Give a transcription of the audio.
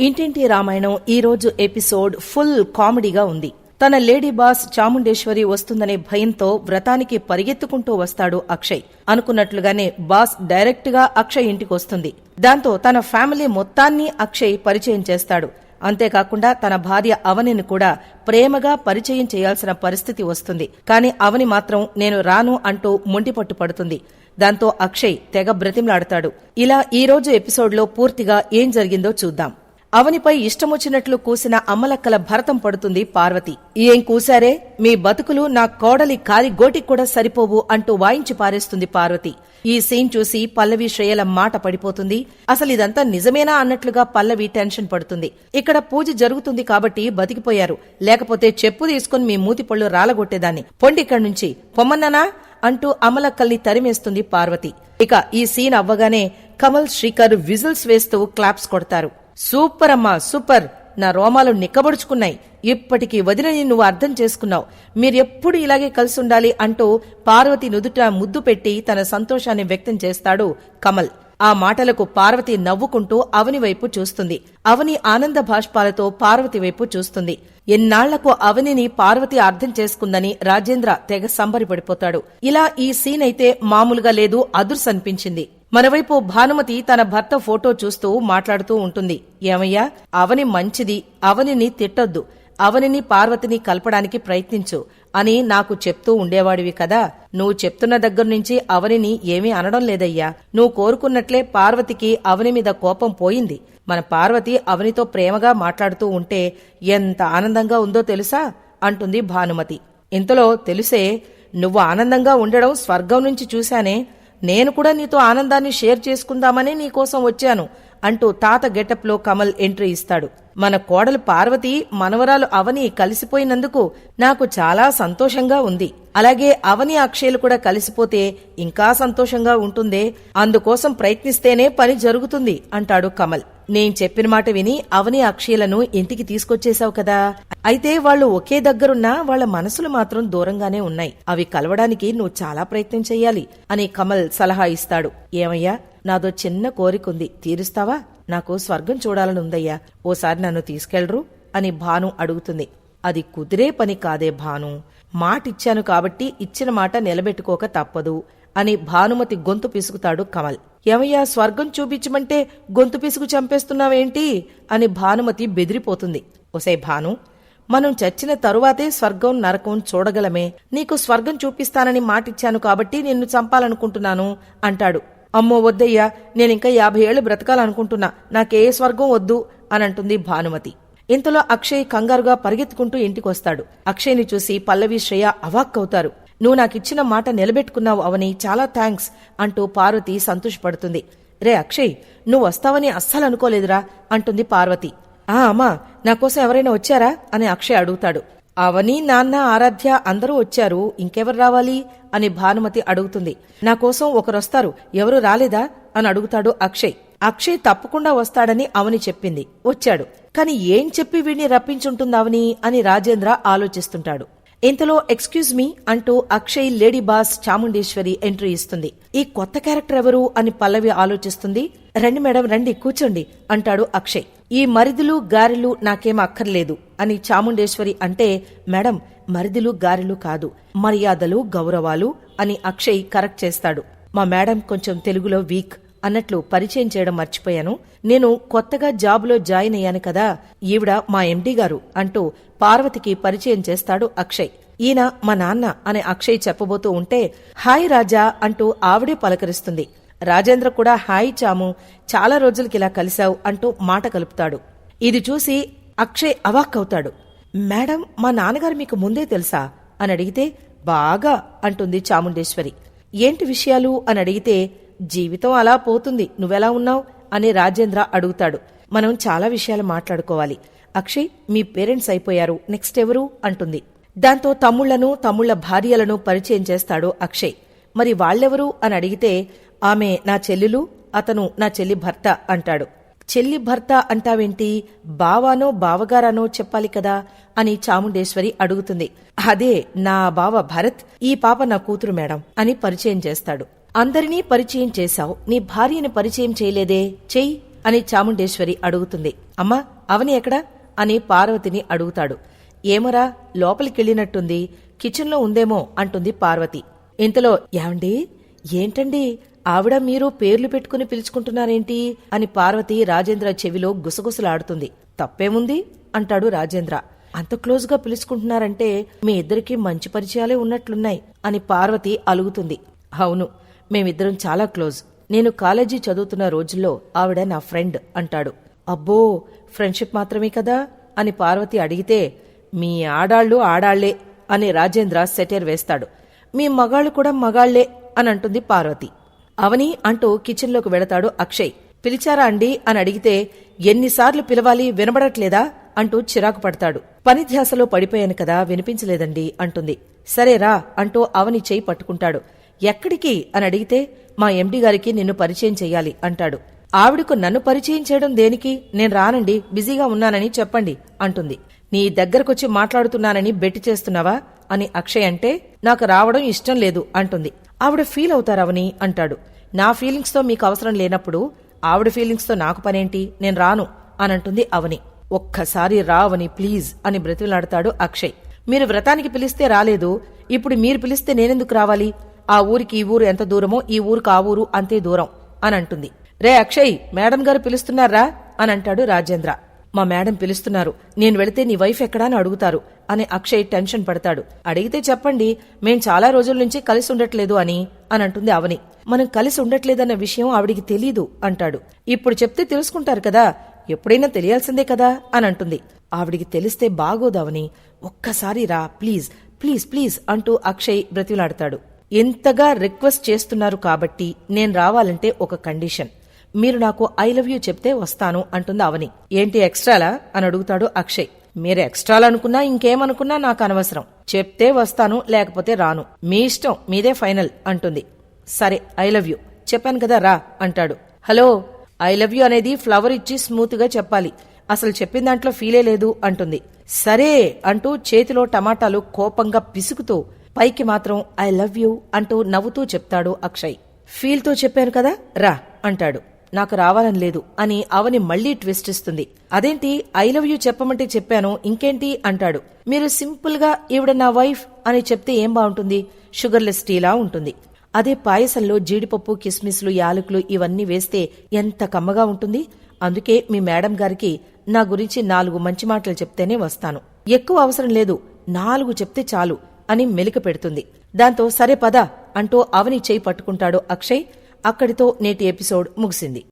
ఇంటింటి రామాయణం ఈ రోజు ఎపిసోడ్ ఫుల్ కామెడీగా ఉంది. తన లేడీ బాస్ చాముండేశ్వరి వస్తుందనే భయంతో వ్రతానికి పరిగెత్తుకుంటూ వస్తాడు అక్షయ్. అనుకున్నట్లుగానే బాస్ డైరెక్ట్ గా అక్షయ్ ఇంటికి వస్తుంది. దాంతో తన ఫ్యామిలీ మొత్తాన్ని అక్షయ్ పరిచయం చేస్తాడు. అంతేకాకుండా తన భార్య అవనిని కూడా ప్రేమగా పరిచయం చేయాల్సిన పరిస్థితి వస్తుంది. కాని అవని మాత్రం నేను రాను అంటూ మొండిపట్టు పడుతుంది. దాంతో అక్షయ్ తెగ బ్రతిమలాడతాడు. ఇలా ఈ రోజు ఎపిసోడ్లో పూర్తిగా ఏం జరిగిందో చూద్దాం. అవనిపై ఇష్టమొచ్చినట్లు కూసిన అమ్మలక్కల భరతం పడుతుంది పార్వతి. ఏం కూశారే, మీ బతుకులు నా కోడలి కాలి గోటికి కూడా సరిపోవు అంటూ వాయించి పారేస్తుంది పార్వతి. ఈ సీన్ చూసి పల్లవి శ్రేయల మాట పడిపోతుంది. అసలిదంతా నిజమేనా అన్నట్లుగా పల్లవి టెన్షన్ పడుతుంది. ఇక్కడ పూజ జరుగుతుంది కాబట్టి బతికిపోయారు, లేకపోతే చెప్పు తీసుకుని మీ మూతిపళ్ళు రాలగొట్టేదాన్ని, పొండిక్కడి నుంచి పొమ్మన్నానా అంటూ అమలక్కల్ని తరిమేస్తుంది పార్వతి. ఇక ఈ సీన్ అవ్వగానే కమల్, శ్రీకర్ విజిల్స్ వేస్తూ క్లాప్స్ కొడతారు. సూపర్ అమ్మా, సూపర్, నా రోమాలు నిక్కబడుచుకున్నాయి, ఇప్పటికీ వదినని నువ్వు అర్థం చేసుకున్నావు, మీరెప్పుడు ఇలాగే కలిసి ఉండాలి అంటూ పార్వతి నుదుట ముద్దు పెట్టి తన సంతోషాన్ని వ్యక్తం చేస్తాడు కమల్. ఆ మాటలకు పార్వతి నవ్వుకుంటూ అవని వైపు చూస్తుంది. అవని ఆనంద భాష్పాలతో పార్వతి వైపు చూస్తుంది. ఎన్నాళ్లకు అవనిని పార్వతి అర్థం చేసుకుందని రాజేంద్ర తెగ సంబరపడిపోతాడు. ఇలా ఈ సీన్ అయితే మామూలుగా లేదు, అదుర్స్ అనిపించింది. మరోవైపు భానుమతి తన భర్త ఫోటో చూస్తూ మాట్లాడుతూ ఉంటుంది. ఏమయ్యా, అవని మంచిది, అవనిని తిట్టొద్దు, అవనిని పార్వతిని కలపడానికి ప్రయత్నించు అని నాకు చెప్తూ ఉండేవాడివి కదా. నువ్వు చెప్తున్న దగ్గర్నుంచి అవనిని ఏమీ అనడం లేదయ్యా. నువ్వు కోరుకున్నట్లే పార్వతికి అవని మీద కోపం పోయింది. మన పార్వతి అవనితో ప్రేమగా మాట్లాడుతూ ఉంటే ఎంత ఆనందంగా ఉందో తెలుసా అంటుంది భానుమతి. ఇంతలో తెలుసే, నువ్వు ఆనందంగా ఉండడం స్వర్గం నుంచి చూశానే, నేను కూడా నీతో ఆనందాన్ని షేర్ చేసుకుందామని నీకోసం వచ్చాను అంటూ తాత గెటప్ లో కమల్ ఎంట్రీ ఇస్తాడు. మన కోడలు పార్వతి మనవరాలు అవని కలిసిపోయినందుకు నాకు చాలా సంతోషంగా ఉంది. అలాగే అవని అక్షయ్లు కూడా కలిసిపోతే ఇంకా సంతోషంగా ఉంటుందే, అందుకోసం ప్రయత్నిస్తేనే పని జరుగుతుంది అంటాడు కమల్. నేను చెప్పిన మాట విని అవని అక్షయ్లను ఇంటికి తీసుకొచ్చేశావు కదా, అయితే వాళ్లు ఒకే దగ్గరున్నా వాళ్ల మనసులు మాత్రం దూరంగానే ఉన్నాయి. అవి కలవడానికి నువ్వు చాలా ప్రయత్నం చెయ్యాలి అని కమల్ సలహా ఇస్తాడు. ఏమయ్యా, నాదో చిన్న కోరికుంది, తీరుస్తావా? నాకు స్వర్గం చూడాలనుందయ్యా, ఓసారి నన్ను తీసుకెళ్లరు అని భాను అడుగుతుంది. అది కుదిరే పని కాదే భాను, మాటిచ్చాను కాబట్టి ఇచ్చిన మాట నిలబెట్టుకోక తప్పదు అని భానుమతి గొంతు పిసుకుతాడు కమల్. ఏమయ్యా, స్వర్గం చూపించమంటే గొంతు పిసుకు చంపేస్తున్నావేంటి అని భానుమతి బెదిరిపోతుంది. ఒసే భాను, మనం చచ్చిన తరువాతే స్వర్గం నరకం చూడగలమే, నీకు స్వర్గం చూపిస్తానని మాటిచ్చాను కాబట్టి నిన్ను చంపాలనుకుంటున్నాను అంటాడు. అమ్మో వద్దయ్యా, నేనింకా 50 ఏళ్లు బ్రతకాలనుకుంటున్నా, నాకే స్వర్గం వద్దు అనంటుంది భానుమతి. ఇంతలో అక్షయ్ కంగారుగా పరిగెత్తుకుంటూ ఇంటికొస్తాడు. అక్షయ్ని చూసి పల్లవి, శ్రేయ అవాక్కవుతారు. నువ్వు నాకిచ్చిన మాట నిలబెట్టుకున్నావు అవని, చాలా థ్యాంక్స్ అంటూ పార్వతి సంతోషపడుతుంది. రే అక్షయ్, నువ్వు వస్తావని అస్సలు అనుకోలేదురా అంటుంది పార్వతి. అమ్మా, నాకోసం ఎవరైనా వచ్చారా అని అక్షయ్ అడుగుతాడు. అవని, నాన్న, ఆరాధ్య అందరూ వచ్చారు, ఇంకెవరు రావాలి అని భానుమతి అడుగుతుంది. నాకోసం ఒకరొస్తారు, ఎవరూ రాలేదా అని అడుగుతాడు అక్షయ్. అక్షయ్ తప్పకుండా వస్తాడని అవని చెప్పింది, వచ్చాడు. కాని ఏం చెప్పి వీడిని రప్పించుంటుంది అవని అని రాజేంద్ర ఆలోచిస్తుంటాడు. ఇంతలో ఎక్స్క్యూజ్ మీ అంటూ Akshay lady boss Chamundeshwari entry ఇస్తుంది. ఈ కొత్త క్యారెక్టర్ ఎవరు అని పల్లవి ఆలోచిస్తుంది. రండి మేడం, రండి కూర్చోండి అంటాడు అక్షయ్. ఈ మరిదులు గారెలు నాకేం అక్కర్లేదు అని చాముండేశ్వరి అంటే, మేడం మరిదులు గారెలు కాదు, మర్యాదలు గౌరవాలు అని అక్షయ్ కరెక్ట్ చేస్తాడు. మా మేడం కొంచెం తెలుగులో వీక్ అన్నట్లు పరిచయం చేయడం మర్చిపోయాను. నేను కొత్తగా జాబులో జాయిన్ అయ్యాను కదా, ఈవిడ మా ఎండీ గారు అంటూ పార్వతికి పరిచయం చేస్తాడు అక్షయ్. ఈయన మా నాన్న అని అక్షయ్ చెప్పబోతూ ఉంటే, హాయ్ రాజా అంటూ ఆవిడే పలకరిస్తుంది. రాజేంద్ర కూడా హాయ్ చాము, చాలా రోజులకిలా కలిశావు అంటూ మాట కలుపుతాడు. ఇది చూసి అక్షయ్ అవాక్కవుతాడు. మేడం, మా నాన్నగారు మీకు ముందే తెలుసా అని అడిగితే, బాగా అంటుంది చాముండేశ్వరి. ఏంటి విషయాలు అని అడిగితే, జీవితం అలా పోతుంది, నువ్వెలా ఉన్నావు అని రాజేంద్ర అడుగుతాడు. మనం చాలా విషయాలు మాట్లాడుకోవాలి. అక్షయ్, మీ పేరెంట్స్ అయిపోయారు, నెక్స్ట్ ఎవరు అంటుంది. దాంతో తమ్ముళ్లను, తమ్ముళ్ల భార్యలను పరిచయం చేస్తాడు అక్షయ్. మరి వాళ్ళెవరు అని అడిగితే, ఆమె నా చెల్లెలు, అతను నా చెల్లి భర్త అంటాడు. చెల్లి భర్త అంటావేంటి, బావానో బావగారానో చెప్పాలి కదా అని చాముండేశ్వరి అడుగుతుంది. అదే నా బావ భరత్, ఈ పాప నా కూతురు మేడం అని పరిచయం చేస్తాడు. అందరినీ పరిచయం చేశావు, నీ భార్యని పరిచయం చేయలేదే, చెయ్యి అని చాముండేశ్వరి అడుగుతుంది. అమ్మా అవని ఎక్కడా అని పార్వతిని అడుగుతాడు. ఏమరా లోపలికెళ్ళినట్టుంది, కిచెన్లో ఉందేమో అంటుంది పార్వతి. ఇంతలో ఏమండి ఏంటండి ఆవిడ మీరు పేర్లు పెట్టుకుని పిలుచుకుంటున్నారేంటి అని పార్వతి రాజేంద్ర చెవిలో గుసగుసలాడుతుంది. తప్పేముంది అంటాడు రాజేంద్ర. అంత క్లోజ్ గా పిలుచుకుంటున్నారంటే మీ ఇద్దరికి మంచి పరిచయాలే ఉన్నట్లున్నాయి అని పార్వతి అలుగుతుంది. అవును, మేమిద్దరం చాలా క్లోజ్. నేను కాలేజీ చదువుతున్న రోజుల్లో ఆవిడ నా ఫ్రెండ్ అంటాడు. అబ్బో, ఫ్రెండ్షిప్ మాత్రమే కదా అని పార్వతి అడిగితే మీ ఆడాళ్లు ఆడాళ్లే అని రాజేంద్ర సెటైర్ వేస్తాడు. మీ మగాళ్లు కూడా మగాళ్లే అని అంటుంది పార్వతి. అవని అంటూ కిచెన్లోకి వెళతాడు అక్షయ్. పిలిచారా అండి అని అడిగితే ఎన్నిసార్లు పిలవాలి వినబడట్లేదా అంటూ చిరాకు పడతాడు. పని ధ్యాసలో పడిపోయాను కదా వినిపించలేదండి అంటుంది. సరేరా అంటూ అవని చేయి పట్టుకుంటాడు. ఎక్కడికి అని అడిగితే మా ఎండి గారికి నిన్ను పరిచయం చెయ్యాలి అంటాడు. ఆవిడకు నన్ను పరిచయం చేయడం దేనికి, నేను రానండి బిజీగా ఉన్నానని చెప్పండి అంటుంది. నీ దగ్గరకొచ్చి మాట్లాడుతున్నానని బెట్టి చేస్తున్నావా అని అక్షయ్ అంటే నాకు రావడం ఇష్టం లేదు అంటుంది. ఆవిడ ఫీల్ అవుతారవని అంటాడు. నా ఫీలింగ్స్ తో మీకు అవసరం లేనప్పుడు ఆవిడ ఫీలింగ్స్ తో నాకు పనేంటి, నేను రాను అనంటుంది అవని. ఒక్కసారి రావని ప్లీజ్ అని బ్రతిలాడతాడు అక్షయ్. మీరు వ్రతానికి పిలిస్తే రాలేదు, ఇప్పుడు మీరు పిలిస్తే నేనెందుకు రావాలి? ఆ ఊరికి ఈ ఊరు ఎంత దూరమో ఈ ఊరికి ఆ ఊరు అంతే దూరం అని అంటుంది. రే అక్షయ్, మేడం గారు పిలుస్తున్నారా అని అంటాడు రాజేంద్ర. మా మేడం పిలుస్తున్నారు, నేను వెళితే నీ వైఫ్ ఎక్కడా అని అడుగుతారు అని అక్షయ్ టెన్షన్ పడతాడు. అడిగితే చెప్పండి మేం చాలా రోజుల నుంచి కలిసి ఉండట్లేదు అని అంటుంది అవని. మనం కలిసి ఉండట్లేదన్న విషయం ఆవిడికి తెలీదు అంటాడు. ఇప్పుడు చెప్తే తెలుసుకుంటారు కదా, ఎప్పుడైనా తెలియాల్సిందే కదా అని అంటుంది. ఆవిడికి తెలిస్తే బాగోదవని, ఒక్కసారి రా ప్లీజ్ ప్లీజ్ ప్లీజ్ అంటూ అక్షయ్ బ్రతిలాడతాడు. ఎంతగా రిక్వెస్ట్ చేస్తున్నారు కాబట్టి నేను రావాలంటే ఒక కండిషన్, మీరు నాకు ఐ లవ్ యూ చెప్తే వస్తాను అంటుంది అవని. ఏంటి ఎక్స్ట్రాలా అని అడుగుతాడు అక్షయ్. మీరు ఎక్స్ట్రాలనుకున్నా ఇంకేమనుకున్నా నాకు అనవసరం, చెప్తే వస్తాను లేకపోతే రాను, మీ ఇష్టం, మీదే ఫైనల్ అంటుంది. సరే ఐ లవ్ యూ చెప్పాను కదా రా అంటాడు. హలో, ఐ లవ్ యూ అనేది ఫ్లవర్ ఇచ్చి స్మూత్ గా చెప్పాలి, అసలు చెప్పిన దాంట్లో ఫీలే లేదు అంటుంది. సరే అంటూ చేతిలో టమాటాలు కోపంగా పిసుకుతూ పైకి మాత్రం ఐ లవ్ యూ అంటూ నవ్వుతూ చెప్తాడు అక్షయ్. ఫీల్తో చెప్పాను కదా రా అంటాడు. నాకు రావాలని లేదు అని అవని మళ్లీ ట్విస్ట్ ఇస్తుంది. అదేంటి ఐ లవ్ యూ చెప్పమంటే చెప్పాను ఇంకేంటి అంటాడు. మీరు సింపుల్ గా ఈవిడ నా వైఫ్ అని చెప్తే ఏం బాగుంటుంది, షుగర్లెస్ టీలా ఉంటుంది. అదే పాయసంలో జీడిపప్పు కిస్మిస్లు యాలకులు ఇవన్నీ వేస్తే ఎంత కమ్మగా ఉంటుంది. అందుకే మీ మేడం గారికి నా గురించి 4 మంచి మాటలు చెప్తేనే వస్తాను, ఎక్కువ అవసరం లేదు, 4 చెప్తే చాలు అని మెలిక పెడుతుంది. దాంతో సరే పద అంటూ అవని చేయి పట్టుకుంటాడు అక్షయ్. అక్కడితో నేటి ఎపిసోడ్ ముగిసింది.